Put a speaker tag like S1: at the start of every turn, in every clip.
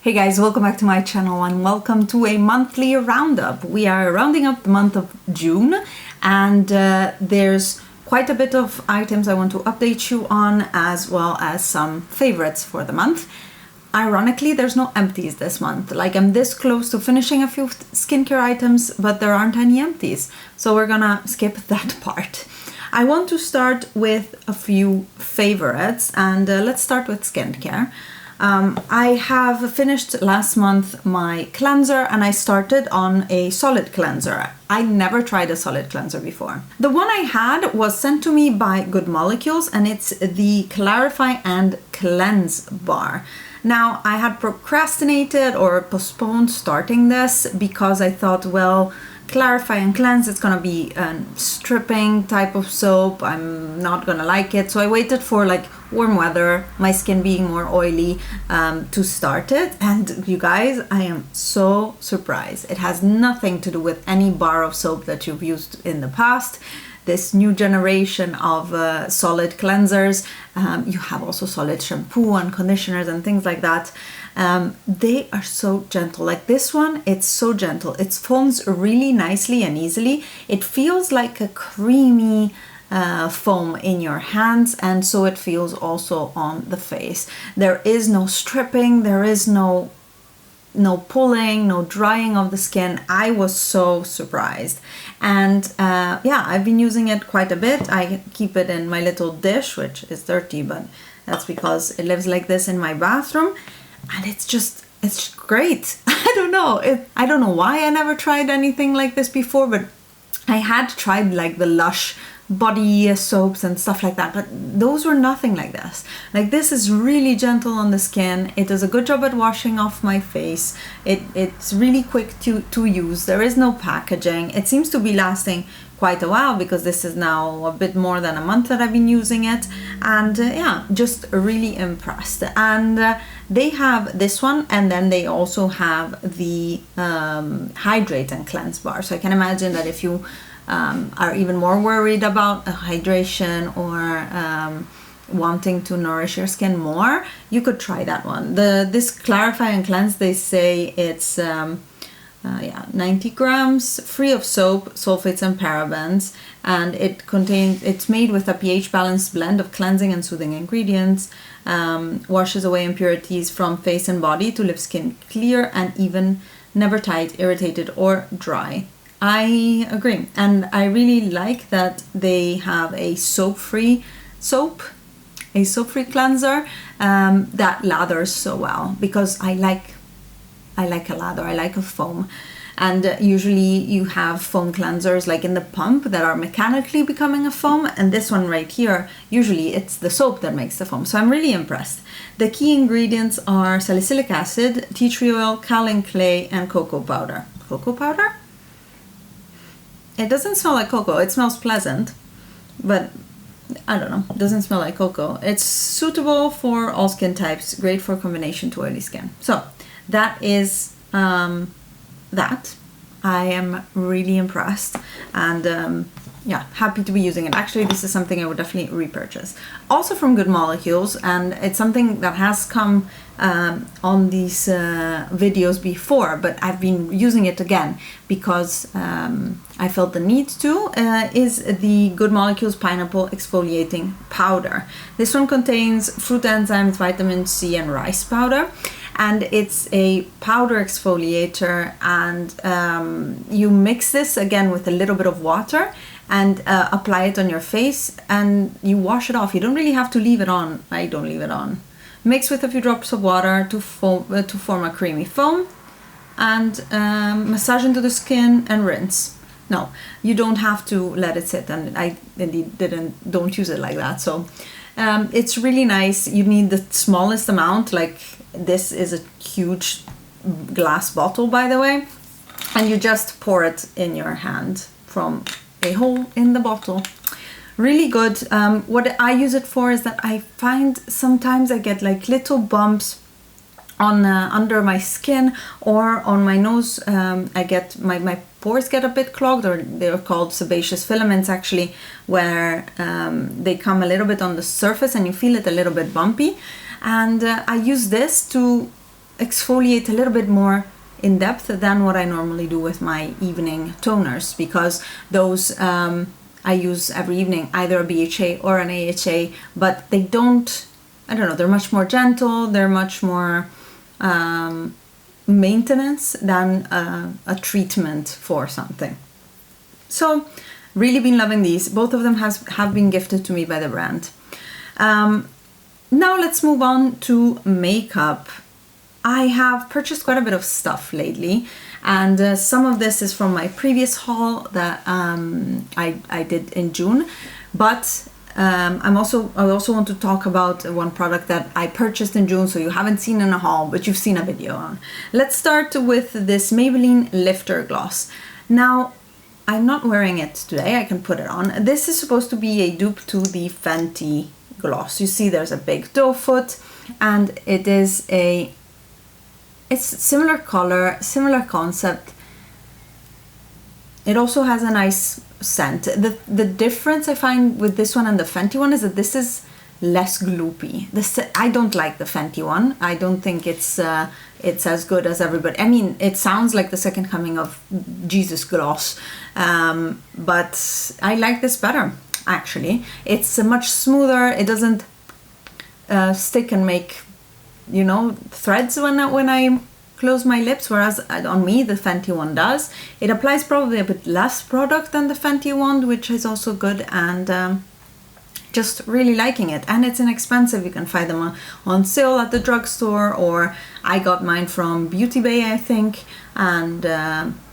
S1: Hey guys, welcome back to my channel and welcome to a monthly roundup. We are rounding up the month of June and there's quite a bit of items I want to update you on, as well as some favorites for the month. Ironically, there's no empties this month. Like, I'm this close to finishing a few skincare items, but there aren't any empties. So we're gonna skip that part. I want to start with a few favorites and let's start with skincare. I have finished last month my cleanser and I started on a solid cleanser. I never tried a solid cleanser before. The one I had was sent to me by Good Molecules and it's the Clarify and Cleanse bar. Now, I had procrastinated or postponed starting this because I thought, well, Clarify and Cleanse, it's gonna be a stripping type of soap. I'm not gonna like it. So I waited for like warm weather, my skin being more oily, to start it. And you guys, I am so surprised. It has nothing to do with any bar of soap that you've used in the past. This new generation of solid cleansers, you have also solid shampoo and conditioners and things like that. They are so gentle. Like this one, it's so gentle. It foams really nicely and easily. It feels like a creamy foam in your hands, and so it feels also on the face. There is no stripping, there is no pulling, no drying of the skin. I was so surprised. And yeah, I've been using it quite a bit. I keep it in my little dish, which is dirty, but that's because it lives like this in my bathroom. And it's great. I don't know why I never tried anything like this before, but I had tried like the Lush body soaps and stuff like that, but those were nothing like this. Like, this is really gentle on the skin. It does a good job at washing off my face. It's really quick to use. There is no packaging. It seems to be lasting quite a while because this is now a bit more than a month that I've been using it, and yeah, just really impressed. And they have this one, and then they also have the Hydrate and Cleanse bar. So I can imagine that if you are even more worried about hydration or wanting to nourish your skin more, you could try that one. This Clarify and Cleanse, they say it's 90 grams, free of soap, sulfates and parabens, and it's made with a pH balanced blend of cleansing and soothing ingredients, washes away impurities from face and body to leave skin clear and even, never tight, irritated or dry. I agree, and I really like that they have a soap-free cleanser that lathers so well, because I like a lather, I like a foam. And usually you have foam cleansers like in the pump that are mechanically becoming a foam, and this one right here, usually it's the soap that makes the foam. So I'm really impressed. The key ingredients are salicylic acid, tea tree oil, kaolin clay, and cocoa powder. Cocoa powder? It doesn't smell like cocoa. It smells pleasant, but I don't know. It doesn't smell like cocoa. It's suitable for all skin types, great for combination to oily skin. So that is that. I am really impressed and yeah, happy to be using it. Actually, this is something I would definitely repurchase. Also from Good Molecules, and it's something that has come on these videos before, but I've been using it again because I felt the need to, is the Good Molecules Pineapple Exfoliating Powder. This one contains fruit enzymes, vitamin C and rice powder, and it's a powder exfoliator, and you mix this again with a little bit of water and apply it on your face and you wash it off. You don't really have to leave it on. I don't leave it on. Mix with a few drops of water to form a creamy foam, and massage into the skin and rinse. No, you don't have to let it sit, and I indeed don't use it like that. So it's really nice. You need the smallest amount. Like, this is a huge glass bottle, by the way, and you just pour it in your hand from a hole in the bottle. Really good. What I use it for is that I find sometimes I get like little bumps on under my skin or on my nose. I get my pores get a bit clogged, or they're called sebaceous filaments actually, where they come a little bit on the surface and you feel it a little bit bumpy. And I use this to exfoliate a little bit more in depth than what I normally do with my evening toners, because those I use every evening, either a BHA or an AHA, but they don't, I don't know, they're much more gentle, they're much more maintenance than a treatment for something. So really been loving these. Both of them have been gifted to me by the brand. Now let's move on to makeup. I have purchased quite a bit of stuff lately, and some of this is from my previous haul that I did in June, but I also want to talk about one product that I purchased in June, so you haven't seen in a haul, but you've seen a video on. Let's start with this Maybelline Lifter Gloss. Now, I'm not wearing it today, I can put it on. This is supposed to be a dupe to the Fenty gloss. You see there's a big doe foot, and it's similar color, similar concept. It also has a nice scent. The difference I find with this one and the Fenty one is that this is less gloopy. I don't like the Fenty one. I don't think it's as good as everybody. I mean, it sounds like the second coming of Jesus gloss, but I like this better, actually. It's much smoother. It doesn't stick and make, you know, threads when I close my lips, whereas on me the Fenty one does. It applies probably a bit less product than the Fenty one, which is also good, and just really liking it. And it's inexpensive. You can find them on sale at the drugstore, or I got mine from Beauty Bay, I think, and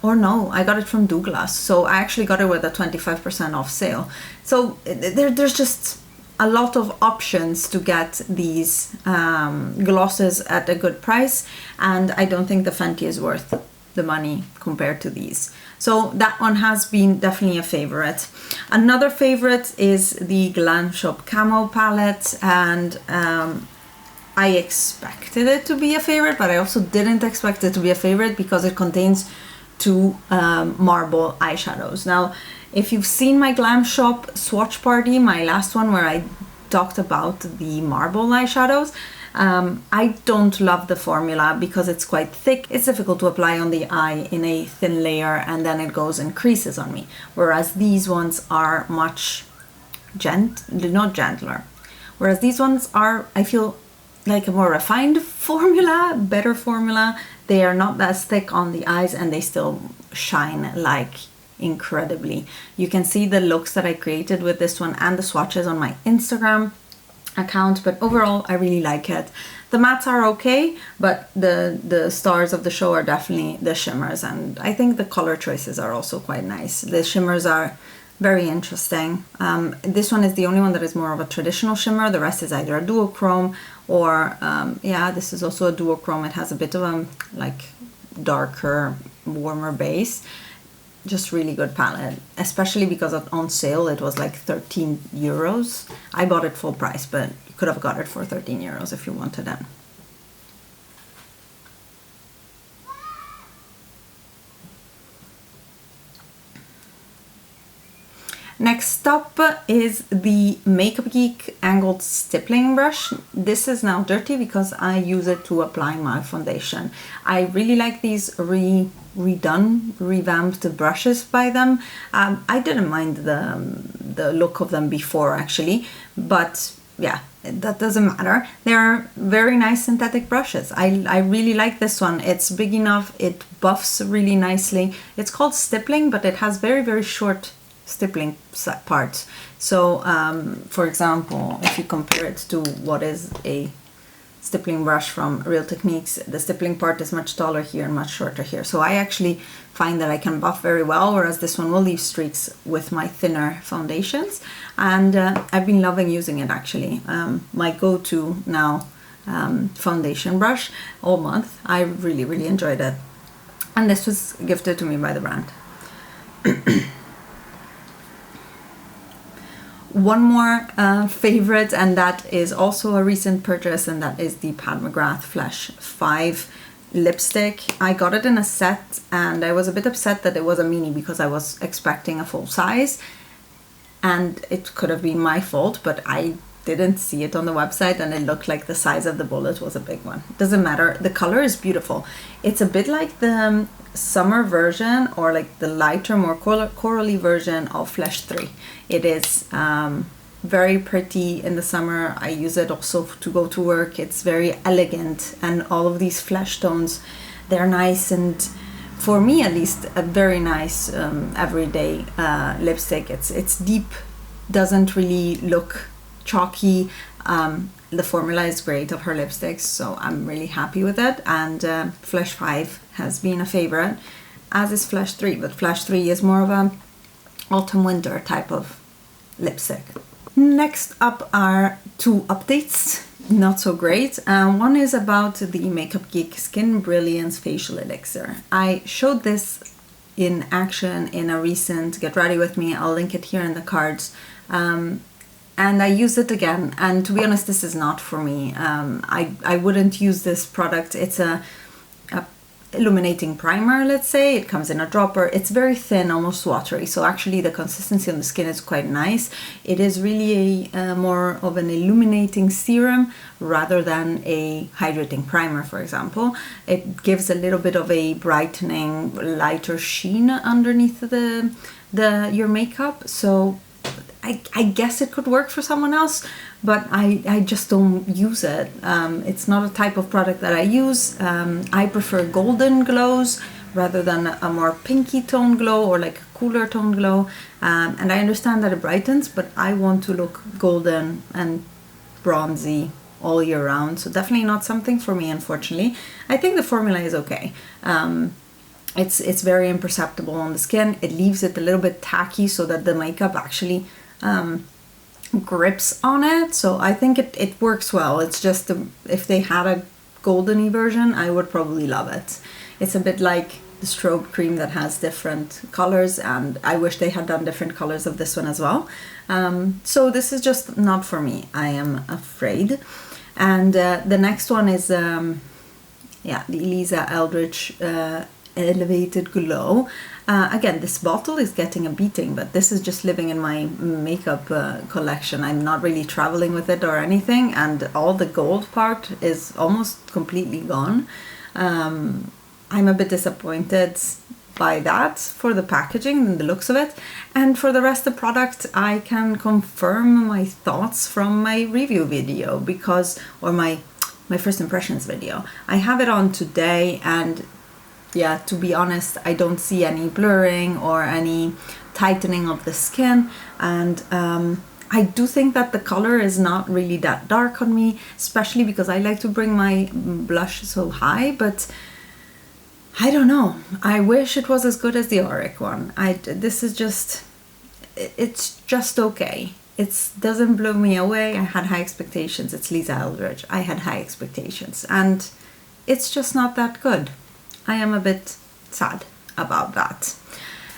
S1: or no, I got it from Douglas. So I actually got it with a 25% off sale. So there's just a lot of options to get these glosses at a good price, and I don't think the Fenty is worth the money compared to these. So that one has been definitely a favorite. Another favorite is the Glam Shop Camo palette, and I expected it to be a favorite, but I also didn't expect it to be a favorite because it contains two marble eyeshadows. Now, if you've seen my Glam Shop swatch party, my last one where I talked about the marble eyeshadows, I don't love the formula because it's quite thick. It's difficult to apply on the eye in a thin layer, and then it goes and creases on me. Whereas these ones are much not gentler. Whereas these ones are, I feel, like a more refined formula, better formula. They are not as thick on the eyes, and they still shine like incredibly. You can see the looks that I created with this one and the swatches on my Instagram account, but overall I really like it. The mattes are okay, but the stars of the show are definitely the shimmers, and I think the color choices are also quite nice. The shimmers are very interesting. This one is the only one that is more of a traditional shimmer. The rest is either a duochrome or yeah, this is also a duochrome. It has a bit of a like darker, warmer base. Just really good palette, especially because on sale it was like 13 euros. I bought it full price, but you could have got it for 13 euros if you wanted it. Next up is the Makeup Geek angled stippling brush. This is now dirty because I use it to apply my foundation. I really like these revamped brushes by them. I didn't mind the look of them before, actually, but yeah, that doesn't matter. They're very nice synthetic brushes. I really like this one. It's big enough, it buffs really nicely. It's called stippling, but it has very, very short stippling parts. So for example, if you compare it to what is a stippling brush from Real Techniques, the stippling part is much taller here and much shorter here. So I actually find that I can buff very well, whereas this one will leave streaks with my thinner foundations. And I've been loving using it, actually. My go-to now foundation brush all month. I really, really enjoyed it. And this was gifted to me by the brand. One more favorite, and that is also a recent purchase, and that is the Pat McGrath Flash 5 lipstick. I got it in a set, and I was a bit upset that it was a mini because I was expecting a full size, and it could have been my fault, but I didn't see it on the website and it looked like the size of the bullet was a big one. Doesn't matter. The color is beautiful. It's a bit like the summer version, or like the lighter, more corally version of Flash 3. It is very pretty in the summer. I use it also to go to work. It's very elegant, and all of these flesh tones, they're nice, and for me at least, a very nice everyday lipstick. It's deep, doesn't really look chalky. The formula is great of her lipsticks, so I'm really happy with it. And Flash 5 has been a favorite, as is Flash 3, but Flash 3 is more of a autumn winter type of lipstick. Next up are two updates, not so great. One is about the Makeup Geek Skin Brilliance Facial Elixir. I showed this in action in a recent Get Ready With Me. I'll link it here in the cards. And I used it again, and to be honest, this is not for me. I wouldn't use this product. It's a illuminating primer, let's say. It comes in a dropper. It's very thin, almost watery, so actually the consistency on the skin is quite nice. It is really more of an illuminating serum rather than a hydrating primer, for example. It gives a little bit of a brightening, lighter sheen underneath your makeup, so I guess it could work for someone else, but I just don't use it. It's not a type of product that I use. I prefer golden glows rather than a more pinky tone glow or like a cooler tone glow. And I understand that it brightens, but I want to look golden and bronzy all year round. So definitely not something for me, unfortunately. I think the formula is okay. It's very imperceptible on the skin. It leaves it a little bit tacky so that the makeup actually grips on it, so I think it works well. It's just if they had a goldeny version, I would probably love it. It's a bit like the strobe cream that has different colors, and I wish they had done different colors of this one as well. So this is just not for me, I am afraid. And the next one is the Elisa Eldridge Elevated Glow. Again, this bottle is getting a beating, but this is just living in my makeup collection. I'm not really traveling with it or anything, and all the gold part is almost completely gone. I'm a bit disappointed by that for the packaging and the looks of it, and for the rest of the product I can confirm my thoughts from my review video, or my first impressions video. I have it on today, and yeah, to be honest, I don't see any blurring or any tightening of the skin, and I do think that the color is not really that dark on me, especially because I like to bring my blush so high, but I don't know. I wish it was as good as the Auric one. This is just, it's just okay. It doesn't blow me away. I had high expectations. It's Lisa Eldridge. I had high expectations, and it's just not that good. I am a bit sad about that.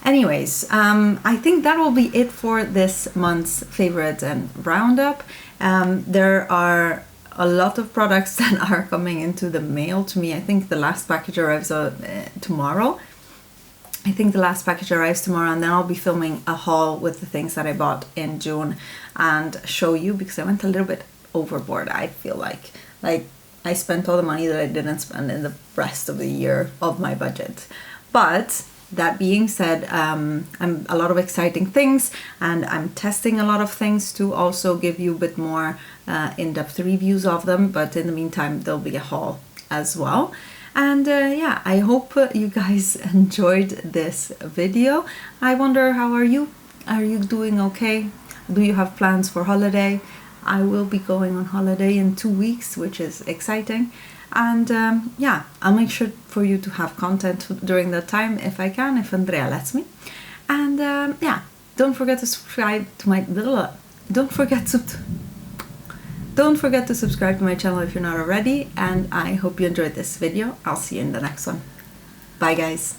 S1: Anyways, I think that will be it for this month's favorites and roundup. There are a lot of products that are coming into the mail to me. I think the last package arrives tomorrow. And then I'll be filming a haul with the things that I bought in June and show you, because I went a little bit overboard, I feel like. I spent all the money that I didn't spend in the rest of the year of my budget. But that being said, I'm a lot of exciting things, and I'm testing a lot of things to also give you a bit more in-depth reviews of them. But in the meantime, there'll be a haul as well. And yeah, I hope you guys enjoyed this video. I wonder, how are you? Are you doing okay? Do you have plans for holiday? I will be going on holiday in 2 weeks, which is exciting. And yeah, I'll make sure for you to have content during that time if I can, if Andrea lets me. And yeah, don't forget to subscribe to my don't forget to subscribe to my channel if you're not already. And I hope you enjoyed this video. I'll see you in the next one. Bye guys.